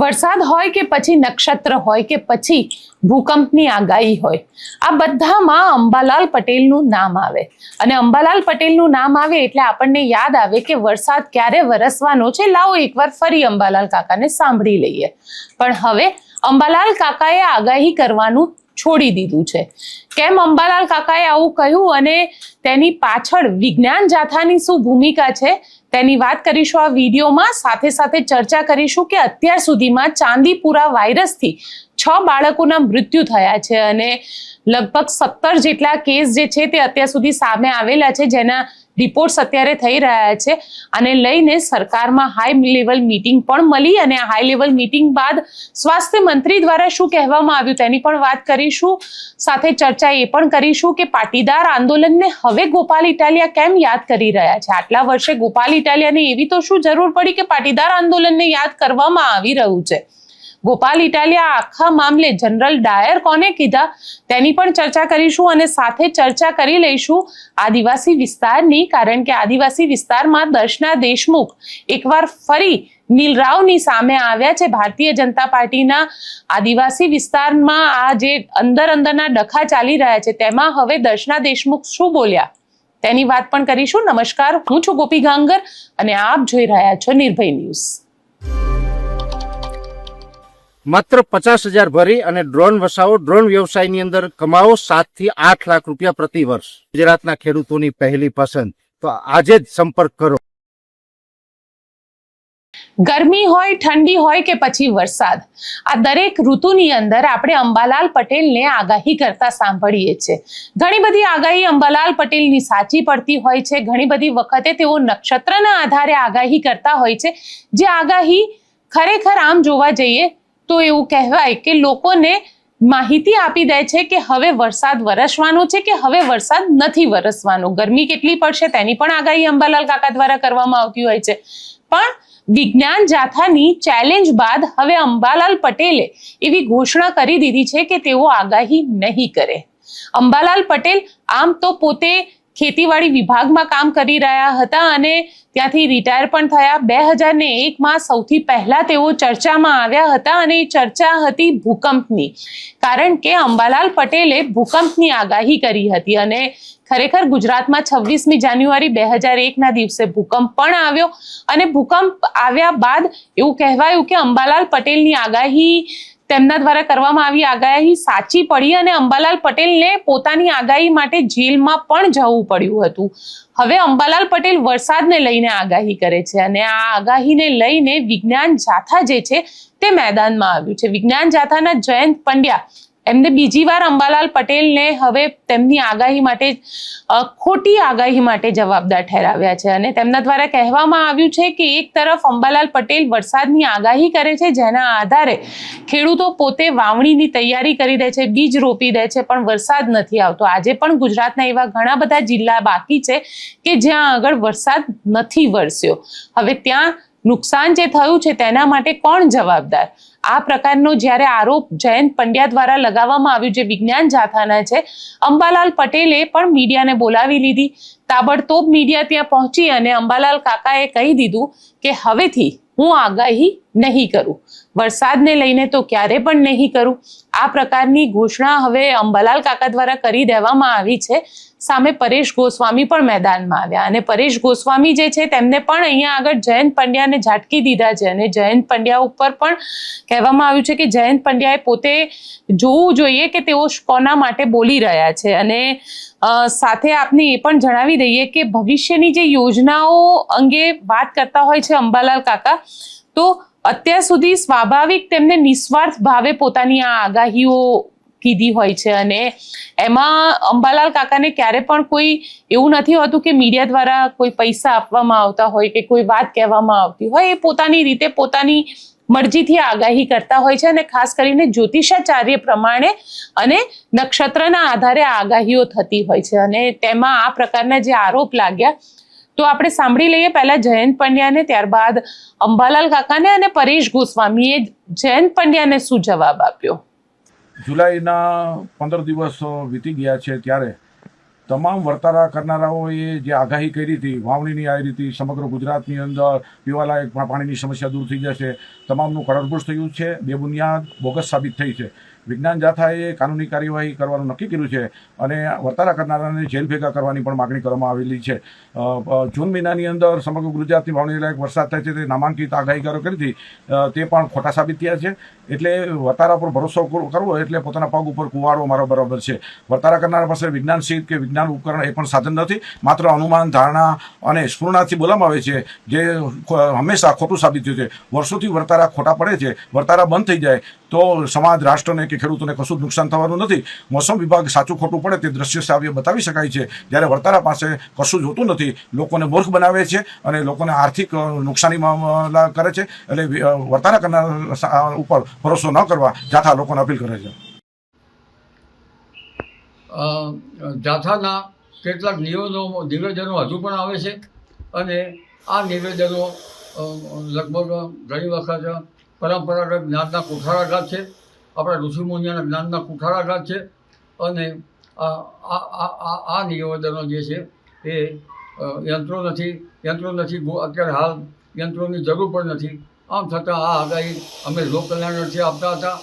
વરસાદ હોય કે પછી નક્ષત્ર હોય કે પછી ભૂકંપની આગાહી હોય, આ બધામાં અંબાલાલ પટેલનું નામ આવે. અને અંબાલાલ પટેલનું નામ આવે એટલે આપણને યાદ આવે કે વરસાદ ક્યારે વરસવાનો છે. લાવો એકવાર ફરી અંબાલાલ કાકાને સાંભળી લઈએ. પણ હવે અંબાલાલ કાકાએ આગાહી કરવાનું છોડી દીધું છે. કેમ અંબાલાલ કાકાએ આવું કહ્યું અને તેની પાછળ વિજ્ઞાન જાથાની શું ભૂમિકા છે તેની વાત કરીશું આ વિડીયોમાં. સાથે સાથે ચર્ચા કરીશું કે અત્યાર સુધીમાં ચાંદીપુરા વાયરસથી 6 બાળકોના મૃત્યુ થયા છે અને લગભગ 17 જેટલા કેસ જે છે તે અત્યાર સુધી સામે આવેલા છે, જેના રિપોર્ટ્સ અત્યારે થઈ રહ્યા છે. આને લઈને સરકારમાં હાઈ લેવલ મીટિંગ પણ મળી અને આ હાઈ લેવલ મીટિંગ બાદ સ્વાસ્થ્ય મંત્રી દ્વારા શું કહેવામાં આવ્યું તેની પણ વાત કરીશું. સાથે ચર્ચા એ પણ કરીશું કે પાટીદાર આંદોલનને હવે ગોપાલ ઇટાલિયા કેમ યાદ કરી રહ્યા છે. આટલા વર્ષે ગોપાલ ઇટાલિયાને એવી તો શું જરૂર પડી કે પાટીદાર આંદોલનને યાદ કરવામાં આવી રહ્યું છે. ગોપાલ ઇટાલિયા આખા મામલે જનરલ ડાયર કોને કીધા તેની પણ ચર્ચા કરીશું અને સાથે ચર્ચા કરી લઈશું આદિવાસી વિસ્તારની, કારણ કે આદિવાસી વિસ્તારમાં દર્શના દેશમુખ એકવાર ફરી નીલરાવની સામે આવ્યા છે. ભારતીય જનતા પાર્ટીના આદિવાસી વિસ્તારમાં આ જે અંદરના ડખા ચાલી રહ્યા છે તેમાં હવે દર્શના દેશમુખ શું બોલ્યા તેની વાત પણ કરીશું. નમસ્કાર, હું છું ગોપી ગાંગર અને આપ જોઈ રહ્યા છો નિર્ભય ન્યૂઝ. માત્ર 50,000 ભરી અને ડ્રોન વસાવો, ડ્રોન વ્યવસાયની અંદર કમાવો 7 થી 8 લાખ રૂપિયા પ્રતિ વર્ષ. ગુજરાતના ખેડૂતોની પહેલી પસંદ. તો આજે જ સંપર્ક કરો. ગરમી હોય, ઠંડી હોય કે પછી વરસાદ, આ દરેક ઋતુની અંદર આપણે અંબાલાલ પટેલને આગાહી કરતા સાંભળીએ છીએ. ઘણી બધી આગાહી અંબાલાલ પટેલની સાચી પડતી હોય છે. ઘણી બધી વખતે તેઓ નક્ષત્રના આધારે આગાહી કરતા હોય છે, જે આગાહી ખરેખર આમ જોવા જઈએ તો એવું કહેવાય કે લોકોને માહિતી આપી દે છે કે હવે વરસાદ વરસવાનો છે કે હવે વરસાદ નથી વરસવાનો. ગરમી કેટલી પડશે તેની પણ આગાહી અંબાલાલ કાકા દ્વારા કરવામાં આવતી હોય છે. પણ વિજ્ઞાન જાથાની ચેલેન્જ બાદ હવે અંબાલાલ પટેલે એવી ઘોષણા કરી દીધી છે કે તેઓ આગાહી નહીં કરે. અંબાલાલ પટેલ આમ તો પોતે ખેતીવાડી વિભાગમાં કામ કરી રહ્યા હતા અને ત્યાંથી રિટાયર પણ થયા. 2001માં સૌથી પહેલા તેઓ ચર્ચામાં આવ્યા હતા અને એ ચર્ચા હતી ભૂકંપની, કારણ કે અંબાલાલ પટેલે ભૂકંપની આગાહી કરી હતી અને ખરેખર ગુજરાતમાં 26મી જાન્યુઆરી 2001ના દિવસે ભૂકંપ પણ આવ્યો અને ભૂકંપ આવ્યા બાદ એવું કહેવાયું કે અંબાલાલ પટેલની આગાહી, તેમના દ્વારા કરવામાં આવી આગાહી સાચી પડી અને અંબાલાલ પટેલને પોતાની આગાહી માટે જેલમાં પણ જવું પડ્યું હતું. હવે અંબાલાલ પટેલ વરસાદને લઈને આગાહી કરે છે અને આ આગાહીને લઈને વિજ્ઞાન જાથા જે છે તે મેદાનમાં આવ્યું છે. વિજ્ઞાન જાથાના જયંત પંડ્યા એમને બીજી વાર અંબાલાલ પટેલને હવે તેમની આગાહી માટે, ખોટી આગાહી માટે જવાબદાર ઠેરાવ્યા છે અને તેમના દ્વારા કહેવામાં આવ્યું છે કે એક તરફ અંબાલાલ પટેલ વરસાદની આગાહી કરે છે, જેના આધારે ખેડૂતો પોતે વાવણીની તૈયારી કરી દે છે, બીજ રોપી દે છે, પણ વરસાદ નથી આવતો. આજે પણ ગુજરાતના એવા ઘણા બધા જિલ્લા બાકી છે કે જ્યાં આગળ વરસાદ નથી વરસ્યો. હવે ત્યાં નુકસાન જે થયું છે તેના માટે કોણ જવાબદાર? આ પ્રકારનો જ્યારે આરોપ જયંત પંડ્યા દ્વારા લગાવવામાં આવ્યું, જે વિજ્ઞાન જાથાના છે, અંબાલાલ પટેલે પણ મીડિયાને બોલાવી લીધી. તાબડતોબ મીડિયા ત્યાં પહોંચી અને અંબાલાલ કાકાએ કહી દીધું કે હવેથી હું આગાહી નહીં કરું, વરસાદને લઈને તો ક્યારે પણ નહીં કરું. આ પ્રકારની ઘોષણા હવે અંબાલાલ કાકા દ્વારા કરી દેવામાં આવી છે. સામે પરેશ ગોસ્વામી પણ મેદાનમાં આવ્યા અને પરેશ ગોસ્વામી જે છે તેમને પણ અહીંયા આગળ જયંત પંડ્યાને ઝાટકી દીધા છે અને જયંત પંડ્યા ઉપર પણ કહેવામાં આવ્યું છે કે જયંત પંડ્યાએ પોતે જોવું જોઈએ કે તેઓ કોના માટે બોલી રહ્યા છે. અને સાથે આપને એ પણ જણાવી દઈએ કે ભવિષ્યની જે યોજનાઓ અંગે વાત કરતા હોય છે અંબાલાલ કાકા, તો અત્યાર સુધી સ્વાભાવિક તેમને નિસ્વાર્થ ભાવે પોતાની આ આગાહીઓ કીધી હોય છે અને એમાં અંબાલાલ કાકાને ક્યારે પણ કોઈ એવું નથી હોતું કે મીડિયા દ્વારા કોઈ પૈસા આપવામાં આવતા હોય કે કોઈ વાત કહેવામાં આવતી હોય. એ પોતાની રીતે પોતાની મરજીથી આગાહી કરતા હોય છે અને ખાસ કરીને જ્યોતિષાચાર્ય પ્રમાણે અને નક્ષત્રના આધારે આગાહીઓ થતી હોય છે અને તેમાં આ પ્રકારના જે આરોપ લાગ્યા, તો આપણે સાંભળી લઈએ પહેલા જયંત પંડ્યાને, ત્યારબાદ અંબાલાલ કાકાને અને પરેશ ગોસ્વામીએ જયંત પંડ્યાને શું જવાબ આપ્યો. જુલાઈના 15 દિવસ વીતી ગયા છે ત્યારે તમામ વર્તારા કરનારાઓએ જે આગાહી કરી હતી વાવણીની આવી હતી સમગ્ર ગુજરાતની અંદર પીવાલાયક પાણીની સમસ્યા દૂર થઈ જશે, તમામનું કળરભૂસ થયું છે, બેબુનિયાદ બોગસ સાબિત થઈ છે. વિજ્ઞાન જાથાએ કાનૂની કાર્યવાહી કરવાનું નક્કી કર્યું છે અને વર્તારા કરનારાને જેલ ભેગા કરવાની પણ માગણી કરવામાં આવેલી છે. જૂન મહિનાની અંદર સમગ્ર ગુજરાતની વાવણી લાયક વરસાદ થાય છે તે નામાંકિત આગાહીકારો કરી હતી તે પણ ખોટા સાબિત થયા છે. એટલે વર્તારા પર ભરોસો કરવો એટલે પોતાના પગ ઉપર કુવાડો મારો બરાબર છે. વર્તારા કરનારા પાસે વિજ્ઞાન સિદ્ધ કે વિજ્ઞાન ઉપકરણ એ પણ સાધન નથી, માત્ર અનુમાન, ધારણા અને સ્ફૂર્ણાથી બોલવામાં આવે છે, જે હંમેશા ખોટું સાબિત થયું છે. વર્ષોથી વર્તારા ખોટા પડે છે. વર્તારા બંધ થઈ જાય તો સમાજ, રાષ્ટ્રને કે ખેડૂતોને કશું જ નુકસાન થવાનું નથી. મોસમ વિભાગ સાચું ખોટું પડે તે દ્રશ્ય સાવ્ય બતાવી શકાય છે. જ્યારે વર્તારા પાસે કશું જોતું નથી, લોકોને મૂર્ખ બનાવે છે અને લોકોને આર્થિક નુકસાનીમાં કરે છે. એટલે વર્તારા કરનાર ઉપર ભરોસો ન કરવા જાથા લોકોને અપીલ કરે છે. જાથાના કેટલાક નિવેદનો હજુ પણ આવે છે અને આ નિવેદનો લગભગ ઘણી વખત પરંપરાગત જ્ઞાનના કુઠારાઘાત છે, આપણા ઋષિમુનિઓના જ્ઞાનના કુઠારાઘાત છે. અને આ નિવેદનો જે છે એ યંત્રો નથી અત્યારે હાલ યંત્રોની જરૂર પણ નથી. આમ છતાં આ આગાહી અમે લોકકલ્યાણ અર્થે આપતા હતા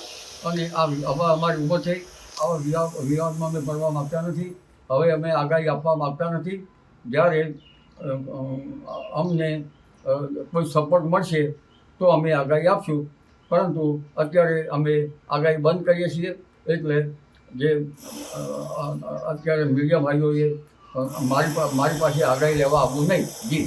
અને આ અમારી ઉંમર થઈ, આવા વિવાદમાં અમે પડવા માગતા નથી. હવે અમે આગાહી આપવા માગતા નથી. જ્યારે અમને કોઈ સપોર્ટ મળશે તો અમે આગાહી આપશું, પરંતુ અત્યારે અમે આગાહી બંધ કરીએ છીએ. એટલે જે અત્યારે મીડિયા ભાઈઓએ મારી પાસે આગાહી લેવા આવવું નહીં. જી,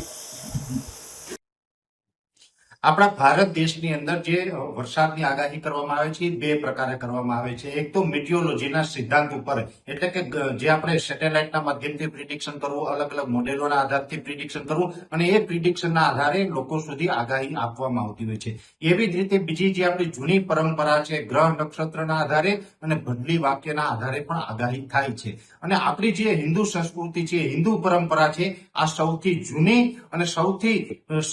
આપણા ભારત દેશની અંદર જે વરસાદની આગાહી કરવામાં આવે છે એ બે પ્રકારે કરવામાં આવે છે. એક તો મિટિયોલોજીના સિદ્ધાંત ઉપર, એટલે કે જે આપણે સેટેલાઇટના માધ્યમથી પ્રિડિક્શન કરવું, અલગ અલગ મોડેલોના આધારથી પ્રિડિક્શન કરવું અને એ પ્રિડિક્શનના આધારે લોકો સુધી આગાહી આપવામાં આવતી હોય છે. એવી જ રીતે બીજી જે આપણી જૂની પરંપરા છે, ગ્રહ નક્ષત્રના આધારે અને બદલી વાક્યના આધારે પણ આગાહી થાય છે. અને આપણી જે હિન્દુ સંસ્કૃતિ છે, હિન્દુ પરંપરા છે, આ સૌથી જૂની અને સૌથી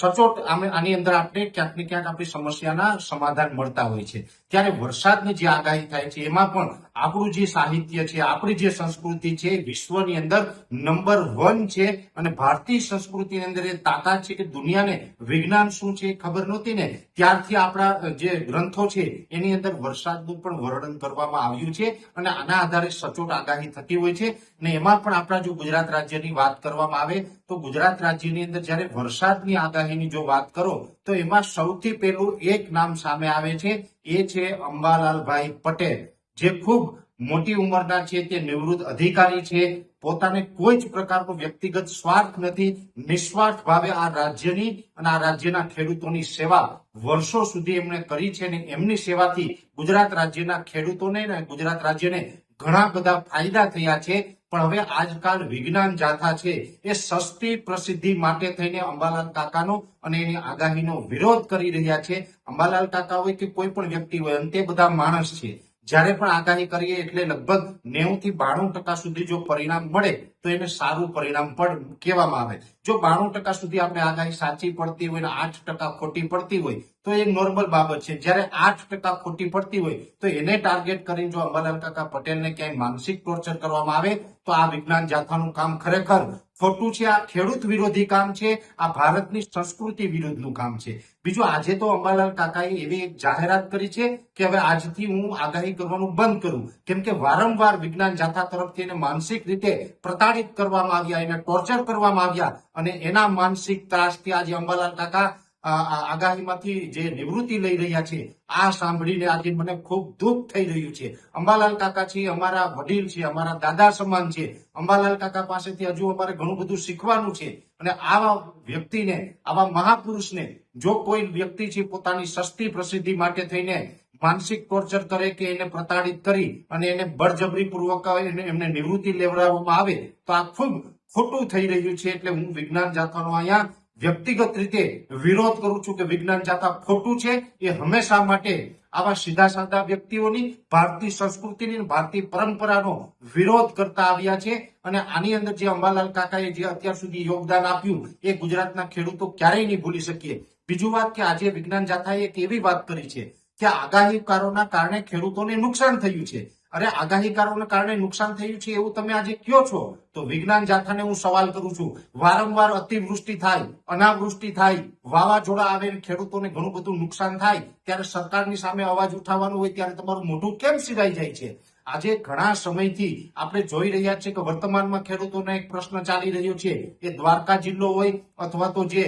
સચોટ આની અંદર ક્યાંક ને ક્યાંક આપણી સમસ્યાના સમાધાન મળતા હોય છે. ત્યારે વરસાદની જે આગાહી થાય છે એમાં પણ આપણું જે સાહિત્ય છે, આપણી જે સંસ્કૃતિ છે વિશ્વની અંદર નંબર 1 છે. અને ભારતીય સંસ્કૃતિની અંદર એ તાકાત છે કે દુનિયાને વિજ્ઞાન શું છે એ ખબર નહોતી ને, ત્યારથી આપણા જે ગ્રંથો છે એની અંદર વરસાદનું પણ વર્ણન કરવામાં આવ્યું છે અને આના આધારે સચોટ આગાહી થતી હોય છે. ને એમાં પણ આપણા જો ગુજરાત રાજ્યની વાત કરવામાં આવે તો ગુજરાત રાજ્યની અંદર જ્યારે વરસાદની આગાહીની જો વાત કરો તો એમાં સૌથી પહેલું એક નામ સામે આવે છે, એ છે અંબાલાલભાઈ પટેલ, જે ખૂબ મોટી ઉંમરના છે, તે નિવૃત્ત અધિકારી છે. પોતાને કોઈ જ પ્રકારનો વ્યક્તિગત સ્વાર્થ નથી, નિસ્વાર્થ ભાવે આ રાજ્યની અને આ રાજ્યના ખેડૂતોની સેવા વર્ષો સુધી એમણે કરી છે અને એમની સેવાથી ગુજરાત રાજ્યના ખેડૂતોને અને ગુજરાત રાજ્યને ઘણા બધા ફાયદા થયા છે. પણ હવે આજકાલ વિજ્ઞાન જાથા છે એ સસ્તી પ્રસિદ્ધિ માટે થઈને અંબાલાલ કાકાનો અને એની આગાહીનો વિરોધ કરી રહ્યા છે. અંબાલાલ કાકા હોય કે કોઈ પણ વ્યક્તિ હોય, અંતે બધા માણસ છે. જ્યારે પણ આગાહી કરીએ એટલે લગભગ 90 થી 92% સુધી જો પરિણામ મળે તો એને સારું પરિણામ પણ કહેવામાં આવે. જો 92% સુધી આપણે આગાહી સાચી પડતી હોય ને 8% ખોટી પડતી હોય તો એ નોર્મલ બાબત છે. જ્યારે 8% ખોટી પડતી હોય તો એને ટાર્ગેટ કરીને જો અંબાલાલ કાકા પટેલને ક્યાંય માનસિક ટોર્ચર કરવામાં આવે તો આ વિજ્ઞાન જાથાનું કામ ખરેખર ખોટું છે. આ ખેડૂત વિરોધી કામ છે, આ ભારતની સંસ્કૃતિ વિરુદ્ધનું કામ છે. બીજું, આજે તો અંબાલાલ કાકાએ એવી એક જાહેરાત કરી છે કે હવે આજથી હું આગાહી કરવાનું બંધ કરું, કેમ કે વારંવાર વિજ્ઞાન જાથા તરફથી એને માનસિક રીતે પ્રતાડિત કરવામાં આવ્યા, એને ટોર્ચર કરવામાં આવ્યા અને એના માનસિક ત્રાસથી આજે અંબાલાલ કાકા આગાહીમાંથી જે નિવૃત્તિ લઈ રહ્યા છે. આ સાંભળીને આજે મને ખૂબ દુઃખ થઈ રહ્યું છે. અંબાલાલ કાકા છે અમારા વડીલ છે, અમારા દાદા સમાન છે. અંબાલાલ કાકા પાસેથી હજુ અમારે ઘણું બધું શીખવાનું છે. અને આવા વ્યક્તિને, આવા મહાપુરુષને જો કોઈ વ્યક્તિ છે પોતાની સસ્તી પ્રસિદ્ધિ માટે થઈને માનસિક ટોર્ચર કરે કે એને પ્રતાડિત કરી અને એને બળજબરી પૂર્વક એમને નિવૃત્તિ લેવડાવવામાં આવે તો આ ખૂબ ખોટું થઈ રહ્યું છે. એટલે હું વિજ્ઞાન જાથાનો અહીંયા વ્યક્તિગત રીતે વિરોધ કરું છું કે વિજ્ઞાન જાથા ખોટું છે. એ હંમેશા માટે આવા સીધા સાધા વ્યક્તિઓની, ભારતીય સંસ્કૃતિની, ભારતીય પરંપરાનો વિરોધ કરતા આવ્યા છે. અને આની અંદર જે અંબાલાલ કાકાએ જે અત્યાર સુધી યોગદાન આપ્યું એ ગુજરાતના ખેડૂતો ક્યારેય નહીં ભૂલી શકીએ. બીજું વાત કે આજે વિજ્ઞાન જાથાએ એક એવી વાત કરી છે કે આગાહીકારોના કારણે ખેડૂતોને નુકસાન થયું છે. અરે આગાહીકારોને કારણે નુકસાન થયું છે એવું તમે આજે કયો છો, તો વિજ્ઞાન જાથાને હું સવાલ કરું છું, વારંવાર અતિવૃષ્ટિ થાય, અનાવૃષ્ટિ થાય, વાવાઝોડા આવે, ખેડૂતોને ઘણું બધું નુકસાન થાય, ત્યારે સરકારની સામે અવાજ ઉઠાવવાનો હોય ત્યારે તમારું મોઢું કેમ સિરાઈ જાય છે? આજે ઘણા સમયથી આપણે જોઈ રહ્યા છીએ કે વર્તમાનમાં ખેડૂતોને એક પ્રશ્ન ચાલી રહ્યો છે, એ દ્વારકા જિલ્લો હોય અથવા તો જે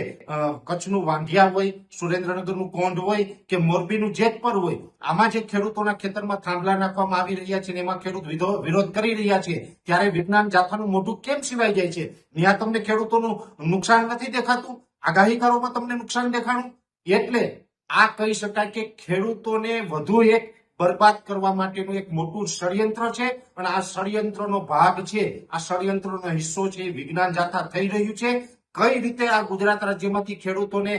કચ્છનું વાંઢિયા હોય, સુરેન્દ્રનગરનું કોંઢ હોય કે મોરબીનું જેતપર હોય, આમાં જે ખેડૂતોના ખેતરમાં થાંભલા નાખવામાં આવી રહ્યા છે ને એમાં ખેડૂત વિરોધ કરી રહ્યા છે, ત્યારે વિજ્ઞાન જાથાનું મોઢું કેમ સિવાય જાય છે? ત્યાં તમને ખેડૂતોનું નુકસાન નથી દેખાતું, આગાહીકારોમાં તમને નુકસાન દેખાણું? એટલે આ કહી શકાય કે ખેડૂતોને વધુ એક બરબાદ કરવા માટેનું એક મોટું ષડયંત્ર છે, અને આ ષડયંત્રનો ભાગ છે, આ ષડયંત્રનો હિસ્સો છે વિજ્ઞાન જાથા થઈ રહ્યું છે. કઈ રીતે આ ગુજરાત રાજ્યમાંથી ખેડૂતોને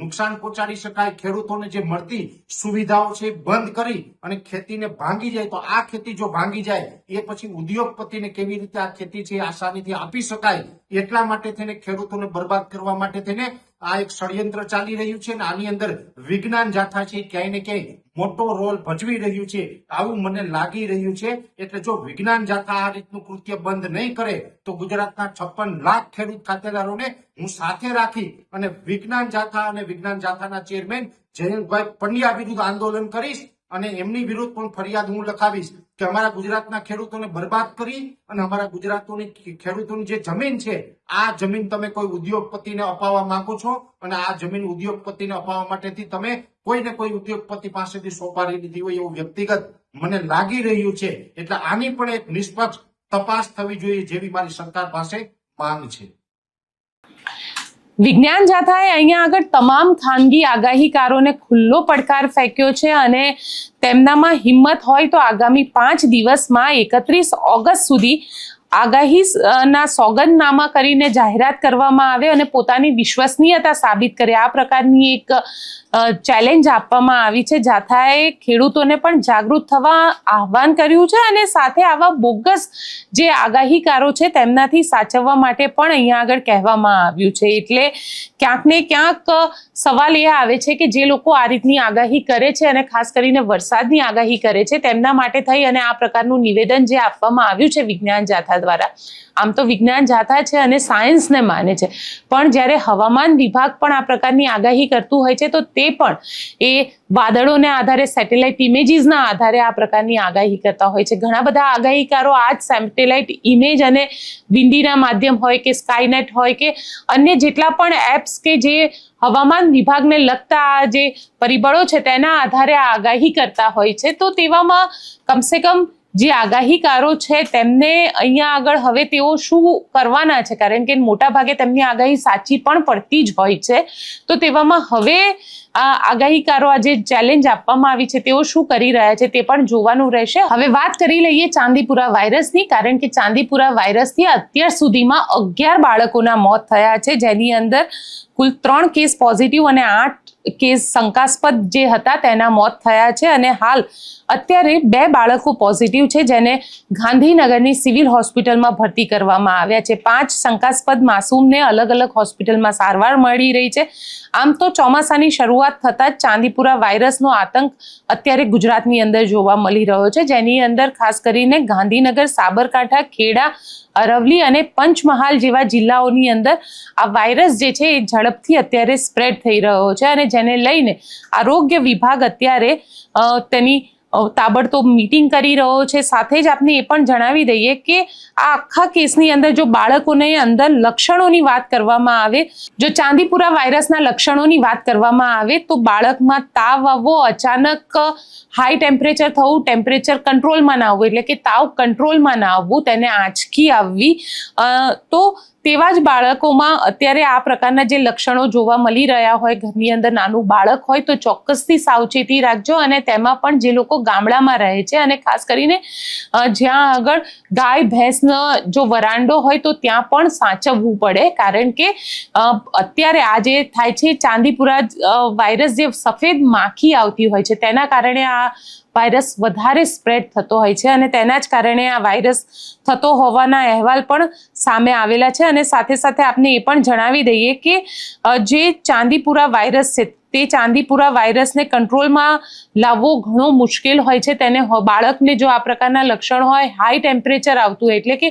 નુકસાન પહોંચાડી શકાય, ખેડૂતોને જે મળતી સુવિધાઓ છે બંધ કરી અને ખેતીને ભાંગી જાય, તો આ ખેતી જો ભાંગી જાય એ પછી ઉદ્યોગપતિને કેવી રીતે આ ખેતી છે આસાનીથી આપી શકાય, એટલા માટે થઈને ખેડૂતોને બરબાદ કરવા માટે થઈને આ એક ષડયંત્ર ચાલી રહ્યું છે, અને આની અંદર વિજ્ઞાન જાથા છે ક્યાંય ને ક્યાંય મોટો રોલ ભજવી રહ્યું છે, આવું મને લાગી રહ્યું છે. એટલે જો વિજ્ઞાન જાથા આ રીતનું કૃત્ય બંધ નહીં કરે તો ગુજરાતના 56 લાખ ખેડૂત ખાતેદારોને હું સાથે રાખી અને વિજ્ઞાન જાથા અને વિજ્ઞાન જાથાના ચેરમેન જયંતભાઈ પંડ્યા વિરુદ્ધ આંદોલન કરીશ, અને એમની વિરુદ્ધ પણ ફરિયાદ હું લખાવીશ કે અમારા ગુજરાતના ખેડૂતોને બરબાદ કરી અને અમારા ખેડૂતોની જે જમીન છે, આ જમીન તમે કોઈ ઉદ્યોગપતિને અપાવવા માંગો છો, અને આ જમીન ઉદ્યોગપતિને અપાવવા માટેથી તમે કોઈને કોઈ ઉદ્યોગપતિ પાસેથી સોપારી લીધી હોય એવું વ્યક્તિગત મને લાગી રહ્યું છે. એટલે આની પણ એક નિષ્પક્ષ તપાસ થવી જોઈએ, જેવી મારી સરકાર પાસે માંગ છે. વિજ્ઞાન જાથાએ અહીંયા આગળ તમામ ખાનગી આગાહીકારોને ખુલ્લો પડકાર ફેંક્યો છે, અને તેમનામાં હિંમત હોય તો આગામી 5 દિવસમાં 31 ઓગસ્ટ સુધી આગાહીના સોગંદનામા કરીને જાહેરાત કરવામાં આવે અને પોતાની વિશ્વસનીયતા સાબિત કરે, આ પ્રકારની એક ચેલેન્જ આપવામાં આવી છે. જાથાએ ખેડૂતોને પણ જાગૃત થવા આહવાન કર્યું છે, અને સાથે આવા બોગસ જે આગાહીકારો છે તેમનાથી સાચવવા માટે પણ અહીંયા આગળ કહેવામાં આવ્યું છે. એટલે ક્યાંક ને ક્યાંક સવાલ એ આવે છે કે જે લોકો આ રીતની આગાહી કરે છે અને ખાસ કરીને વરસાદની આગાહી કરે છે, તેમના માટે થઈ અને આ પ્રકારનું નિવેદન જે આપવામાં આવ્યું છે વિજ્ઞાન જાથા દ્વારા, આમ તો વિજ્ઞાન જાથા છે અને સાયન્સને માને છે, પણ જ્યારે હવામાન વિભાગ પણ આ પ્રકારની આગાહી કરતું હોય છે તો તે પણ એ વાદળોને આધારે, સેટેલાઇટ ઇમેજીસના આધારે આ પ્રકારની આગાહી કરતા હોય છે. ઘણા બધા આગાહીકારો આ જ સેટેલાઇટ ઇમેજ અને વિંડીના માધ્યમ હોય કે સ્કાયનેટ હોય કે અન્ય જેટલા પણ એપ્સ કે જે હવામાન વિભાગને લગતા જે પરિબળો છે તેના આધારે આ આગાહી કરતા હોય છે. તો તેવામાં કમસે કમ જે આગાહીકારો છે તેમને અહીંયા આગળ હવે તેઓ શું કરવાના છે, કારણ કે મોટા ભાગે તેમની આગાહી સાચી પણ પડતી જ હોય છે. તો તેવામાં હવે આ આગાહીકારો આ જે ચેલેન્જ આપવામાં આવી છે તેઓ શું કરી રહ્યા છે તે પણ જોવાનું રહેશે. હવે વાત કરી લઈએ ચાંદીપુરા વાયરસની, કારણ કે ચાંદીપુરા વાયરસથી અત્યાર સુધીમાં 11 બાળકોના મોત થયા છે, જેની અંદર કુલ 3 કેસ પોઝિટિવ અને 8 કેસ શંકાસ્પદ જે હતા તેના મોત થયા છે, અને હાલ અત્યારે 2 બાળકો પોઝિટિવ છે જેને ગાંધીનગરની સિવિલ હોસ્પિટલમાં ભરતી કરવામાં આવ્યા છે. 5 શંકાસ્પદ માસૂમને અલગ અલગ હોસ્પિટલમાં સારવાર મળી રહી છે. આમ તો ચોમાસાની શરૂઆત થતાં જ ચાંદીપુરા વાયરસનો આતંક અત્યારે ગુજરાતની અંદર જોવા મળી રહ્યો છે, જેની અંદર ખાસ કરીને ગાંધીનગર, સાબરકાંઠા, ખેડા, અરવલ્લી અને પંચમહાલ જેવા જિલ્લાઓની અંદર આ વાયરસ જે છે એ ઝડપથી અત્યારે સ્પ્રેડ થઈ રહ્યો છે, અને જેને લઈને આરોગ્ય વિભાગ અત્યારે તેની તાબડતોબ મીટિંગ કરી રહ્યો છે. સાથે જ આપને એ પણ જણાવી દઈએ કે આ આખા કેસની અંદર જો બાળકોને અંદર લક્ષણોની વાત કરવામાં આવે, જો ચાંદીપુરા વાયરસના લક્ષણોની વાત કરવામાં આવે તો બાળકમાં તાવ આવવો, અચાનક હાઈ ટેમ્પરેચર થવું, ટેમ્પરેચર કંટ્રોલમાં ના આવવું, એટલે કે તાવ કંટ્રોલમાં ના આવવું, તેને આંચકી આવવી, તો તેવા જ બાળકોમાં અત્યારે આ પ્રકારના જે લક્ષણો જોવા મળી રહ્યા હોય, ઘરની અંદર નાનું બાળક હોય તો ચોક્કસથી સાવચેતી રાખજો. અને તેમાં પણ જે લોકો ગામડામાં રહે છે અને ખાસ કરીને જ્યાં આગળ ગાય ભેંસનો જો વરાંડો હોય તો ત્યાં પણ સાચવવું પડે, કારણ કે અત્યારે આ જે થાય છે ચાંદીપુરા વાયરસ, જે સફેદ માખી આવતી હોય છે તેના કારણે આ વાયરસ વધારે સ્પ્રેડ થતો હોય છે, અને તેના જ કારણે આ વાયરસ થતો હોવાના અહેવાલ પણ સામે આવેલા છે. અને સાથે સાથે આપને એ પણ જણાવી દઈએ કે જે ચાંદીપુરા વાયરસ છે તે ચાંદીપુરા વાયરસને કંટ્રોલમાં લાવવો ઘણો મુશ્કેલ હોય છે. તેને બાળકને જો આ પ્રકારના લક્ષણ હોય, હાઈ ટેમ્પરેચર આવતું હોય, એટલે કે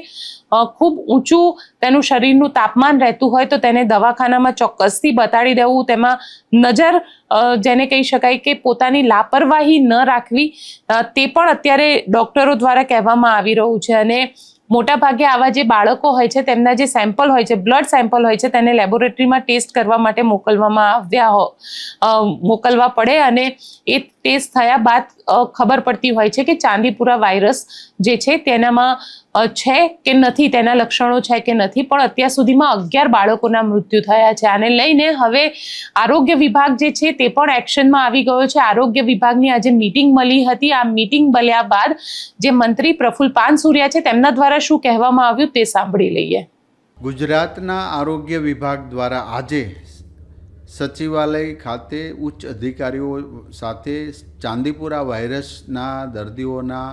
ખૂબ ઊંચું તેનું શરીરનું તાપમાન રહેતું હોય, તો તેને દવાખાનામાં ચોક્કસથી બતાડી દેવું. તેમાં નજર જેને કહી શકાય કે પોતાની લાપરવાહી ન રાખવી, તે પણ અત્યારે ડૉક્ટરો દ્વારા કહેવામાં આવી રહ્યું છે. અને મોટા ભાગે આવા જે બાળકો હોય છે તેમના જે સેમ્પલ હોય છે, બ્લડ સેમ્પલ હોય છે, તેને લેબોરેટરીમાં ટેસ્ટ કરવા માટે મોકલવા પડે, અને એ ટેસ્ટ થયા બાદ ખબર પડતી હોય છે કે ચાંદીપુરા વાયરસ જે છે તેનામાં છે કે નથી, તેના લક્ષણો છે કે નથી. પણ અત્યાર સુધીમાં 11 બાળકોના મૃત્યુ થયા છે. આને લઈને હવે આરોગ્ય વિભાગ જે છે તે પણ એક્શનમાં આવી ગયો છે. આરોગ્ય વિભાગની આજે મીટિંગ મળી હતી. આ મીટિંગ મળ્યા બાદ જે મંત્રી પ્રફુલ્લ પાનસુરિયા છે તેમના દ્વારા શું કહેવામાં આવ્યું તે સાંભળી લઈએ. ગુજરાતના આરોગ્ય વિભાગ દ્વારા આજે સચિવાલય ખાતે ઉચ્ચ અધિકારીઓ સાથે ચાંદીપુરા વાયરસના દર્દીઓના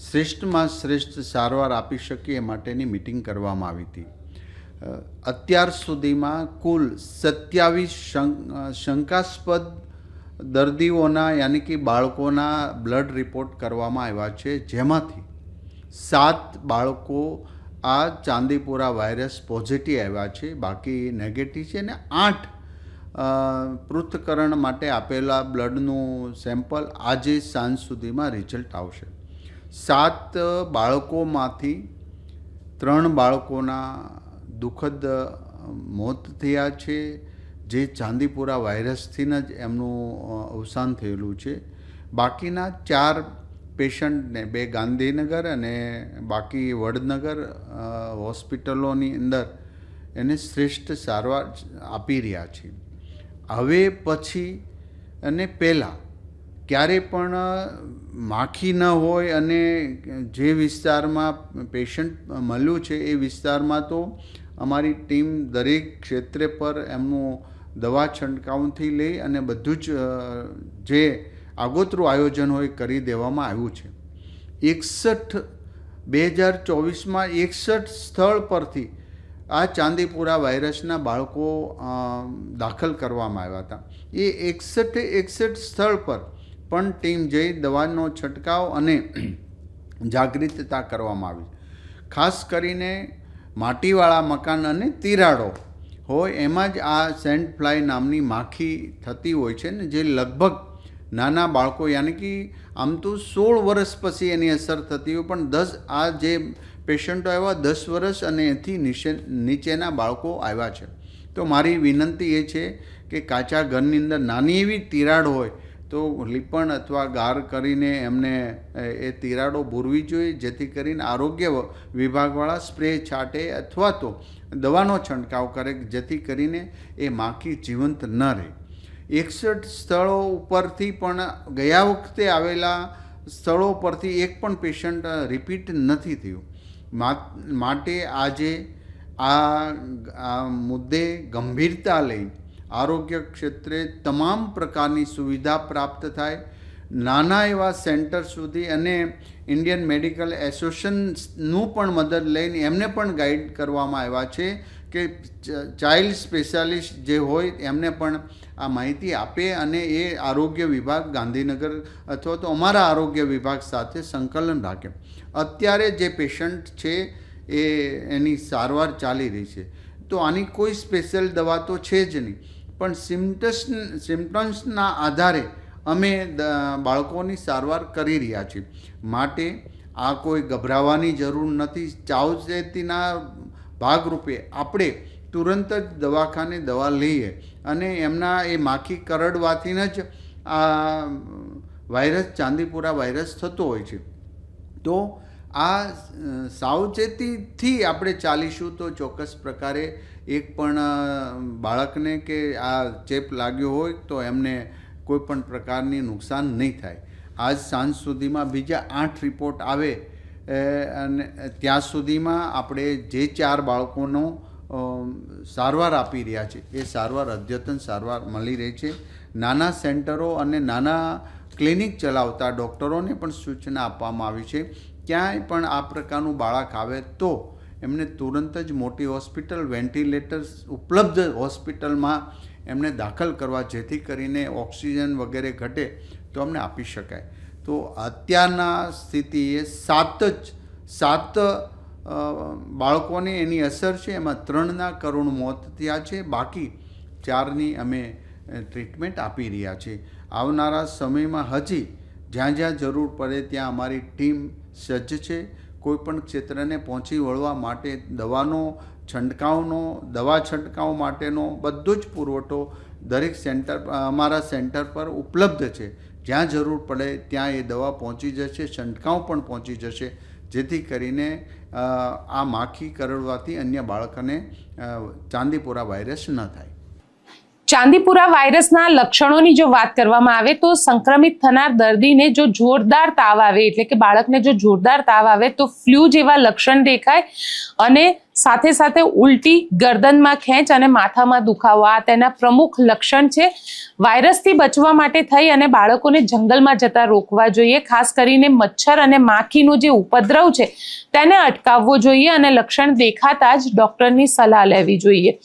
શ્રેષ્ઠમાં શ્રેષ્ઠ સારવાર આપી શકે એ માટેની મિટિંગ કરવામાં આવી હતી. અત્યાર સુધીમાં કુલ 27 શંકાસ્પદ દર્દીઓના યાની કે બાળકોના બ્લડ રિપોર્ટ કરવામાં આવ્યા છે, જેમાંથી 7 બાળકો આ ચાંદીપુરા વાયરસ પોઝિટિવ આવ્યા છે, બાકી નેગેટિવ છે, અને 8 પૃથ્થકરણ માટે આપેલા બ્લડનું સેમ્પલ આજે સાંજ સુધીમાં રિઝલ્ટ આવશે. 7 બાળકોમાંથી 3 બાળકોના દુઃખદ મોત થયા છે, જે ચાંદીપુરા વાયરસથી જ એમનું અવસાન થયેલું છે. બાકીના 4 પેશન્ટને, 2 ગાંધીનગર અને બાકી વડનગર હોસ્પિટલોની અંદર એને શ્રેષ્ઠ સારવાર આપી રહ્યા છે. હવે પછી અને પહેલાં ક્યારે પણ માખી ન હોય અને જે વિસ્તારમાં પેશન્ટ મળ્યું છે એ વિસ્તારમાં તો અમારી ટીમ દરેક ક્ષેત્રે પર એમનું દવા છંટકાવથી લઈ અને બધું જ જે આગોતરું આયોજન હોય કરી દેવામાં આવ્યું છે. 2024માં 61 સ્થળ પરથી આ ચાંદીપુરા વાયરસના બાળકો દાખલ કરવામાં આવ્યા હતા. એ 61 સ્થળ પર પણ ટીમ જઈ દવાનો છંટકાવ અને જાગૃતતા કરવામાં આવી. ખાસ કરીને માટીવાળા મકાન અને તિરાડો હોય એમાં જ આ સેન્ટ ફ્લાય નામની માખી થતી હોય છે ને, જે લગભગ નાના બાળકો યાની કે આમ તો 16 વર્ષ પછી એની અસર થતી હોય, પણ આ જે પેશન્ટો આવ્યા 10 વર્ષ અને એથી નીચેના બાળકો આવ્યા છે. તો મારી વિનંતી એ છે કે કાચા ઘરની અંદર નાની એવી તિરાડ હોય તો લીપણ અથવા ગાર કરીને એમને એ તિરાડો ભૂરવી જોઈએ, જેથી કરીને આરોગ્ય વિભાગવાળા સ્પ્રે છાંટે અથવા તો દવાનો છંટકાવ કરે, જેથી કરીને એ માખી જીવંત ન રહે. 61 સ્થળો ઉપરથી પણ ગયા વખતે આવેલા સ્થળો પરથી એક પણ પેશન્ટ રિપીટ નથી થયું. માટે આજે આ મુદ્દે ગંભીરતા લઈ આરોગ્ય ક્ષેત્રે તમામ પ્રકારની સુવિધા પ્રાપ્ત થાય, નાના એવા સેન્ટર સુધી, અને ઇન્ડિયન મેડિકલ એસોસિએશનનું પણ મદદ લઈને એમને પણ ગાઈડ કરવામાં આવ્યા છે કે ચાઇલ્ડ સ્પેશિયાલિસ્ટ જે હોય એમને પણ આ માહિતી આપે અને એ આરોગ્ય વિભાગ ગાંધીનગર અથવા તો અમારા આરોગ્ય વિભાગ સાથે સંકલન રાખે. અત્યારે જે પેશન્ટ છે એની સારવાર ચાલી રહી છે, તો આની કોઈ સ્પેશિયલ દવા તો છે જ નહીં, પણ સિમ્ટમ્સના આધારે અમે બાળકોની સારવાર કરી રહ્યા છીએ. માટે આ કોઈ ગભરાવાની જરૂર નથી. સાવચેતીના ભાગરૂપે આપણે તુરંત જ દવાખાને દવા લઈએ, અને એમના એ માખી કરડવાથી જ આ વાયરસ ચાંદીપુરા વાયરસ થતો હોય છે. તો આ સાવચેતીથી આપણે ચાલીશું તો ચોક્કસ પ્રકારે એક પણ બાળકને કે આ ચેપ લાગ્યો હોય તો એમને કોઈ પણ પ્રકારની નુકસાન નહીં થાય. આજ સાંજ સુધીમાં બીજા 8 રિપોર્ટ આવે અને ત્યાં સુધીમાં આપણે જે 4 બાળકોનો સારવાર આપી રહ્યા છે એ સારવાર અદ્યતન સારવાર મળી રહી છે. નાના સેન્ટરો અને નાના ક્લિનિક ચલાવતા ડૉક્ટરોને પણ સૂચના આપવામાં આવી છે, ક્યાંય પણ આ પ્રકારનું બાળક આવે તો એમને તુરંત જ મોટી હોસ્પિટલ, વેન્ટિલેટર્સ ઉપલબ્ધ હોસ્પિટલમાં એમને દાખલ કરવા, જેથી કરીને ઓક્સિજન વગેરે ઘટે તો અમને આપી શકાય. તો અત્યારના સ્થિતિએ સાત બાળકોને એની અસર છે. એમાં 3ના કરુણ મોત થયા છે, બાકી 4ની અમે ટ્રીટમેન્ટ આપી રહ્યા છીએ. આવનારા સમયમાં હજી જ્યાં જ્યાં જરૂર પડે ત્યાં અમારી ટીમ સજ્જ છે. કોઈપણ ક્ષેત્રને પહોંચી વળવા માટે દવા છંટકાવ માટેનો બધો જ પુરવઠો દરેક અમારા સેન્ટર પર ઉપલબ્ધ છે. જ્યાં જરૂર પડે ત્યાં એ દવા પહોંચી જશે, છંટકાવ પણ પહોંચી જશે, જેથી કરીને આ માખી કરડવાથી અન્ય બાળકોને ચાંદીપુરા વાયરસ ન થાય. ચાંદીપુરા વાયરસના લક્ષણોની જો વાત કરવામાં આવે તો સંક્રમિત થનાર દર્દીને જો જોરદાર તાવ આવે, એટલે કે બાળકને જો જોરદાર તાવ આવે તો ફ્લૂ જેવા લક્ષણ દેખાય અને સાથે સાથે ઉલટી, ગરદનમાં ખેંચ અને માથામાં દુખાવો, આ તેના પ્રમુખ લક્ષણ છે. વાયરસથી બચવા માટે થઈ અને બાળકોને જંગલમાં જતા રોકવા જોઈએ. ખાસ કરીને મચ્છર અને માખીનો જે ઉપદ્રવ છે તેને અટકાવવો જોઈએ અને લક્ષણ દેખાતા જ ડૉક્ટરની સલાહ લેવી જોઈએ.